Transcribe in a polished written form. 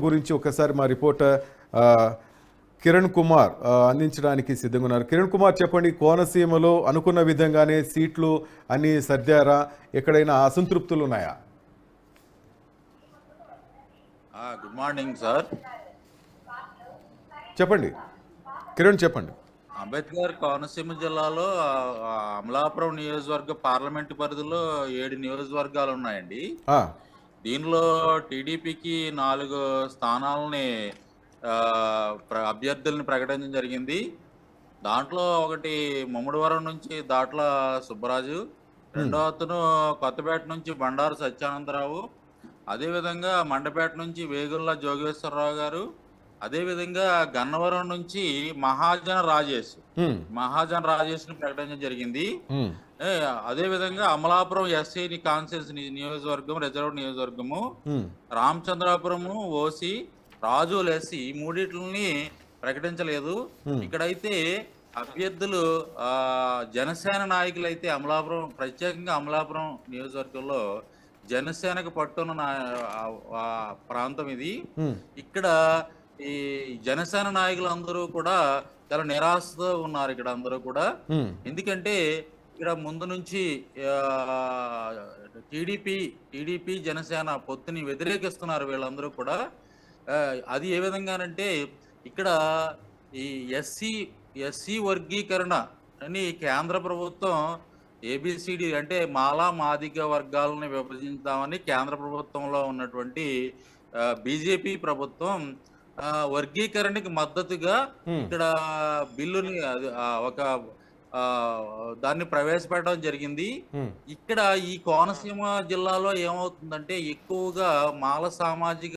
గురించి ఒకసారి మా రిపోర్టర్ కిరణ్ కుమార్ అందించడానికి సిద్ధంగా ఉన్నారు. కిరణ్ కుమార్, చెప్పండి, కోనసీమలో అనుకున్న విధంగానే సీట్లు అన్ని సర్దారా? ఎక్కడైనా అసంతృప్తులు ఉన్నాయా? Good morning sir. చెప్పండి కిరణ్, చెప్పండి. అంబేద్కర్ కోనసీమ జిల్లాలో అమలాపురం నియోజకవర్గ పార్లమెంటు పరిధిలో 7 నియోజకవర్గాలు ఉన్నాయండి. దీనిలో టీడీపీకి 4 స్థానాలని అభ్యర్థులను ప్రకటించడం జరిగింది. దాంట్లో ఒకటి ముమ్మడివరం నుంచి దాట్ల సుబ్బరాజు, రెండో అతను కొత్తపేట నుంచి బండారు సత్యానందరావు, అదేవిధంగా మండపేట నుంచి వేగుల్లా జోగేశ్వరరావు గారు, అదేవిధంగా గన్నవరం నుంచి మహాజన రాజేష్ ని ప్రకటించడం జరిగింది. అదేవిధంగా అమలాపురం ఎస్సీ కాన్స్టిట్యూన్సీ నియోజకవర్గం రిజర్వ్ నియోజకవర్గము, రామచంద్రాపురము ఓసీ, రాజులు ఎస్సీ మూడిట్లని ప్రకటించలేదు. ఇక్కడైతే అభ్యర్థులు జనసేన నాయకులు అయితే ప్రత్యేకంగా అమలాపురం నియోజకవర్గంలో జనసేనకు పట్టున్న ప్రాంతం ఇది. ఇక్కడ ఈ జనసేన నాయకులందరూ కూడా చాలా నిరాశతో ఉన్నారు ఇక్కడ అందరూ కూడా. ఎందుకంటే ఇక్కడ ముందు నుంచి టీడీపీ జనసేన పొత్తుని వ్యతిరేకిస్తున్నారు వీళ్ళందరూ కూడా. అది ఏ విధంగానంటే ఇక్కడ ఈ ఎస్సీ వర్గీకరణ అని కేంద్ర ప్రభుత్వం ఏబిసిడి అంటే మాలా మాదిగ వర్గాలని విభజించామని కేంద్ర ప్రభుత్వంలో ఉన్నటువంటి బీజేపీ ప్రభుత్వం వర్గీకరణకి మద్దతుగా ఇక్కడ బిల్లుని దాన్ని ప్రవేశపెట్టడం జరిగింది. ఇక్కడ ఈ కోనసీమ జిల్లాలో ఏమవుతుందంటే ఎక్కువగా మాల సామాజిక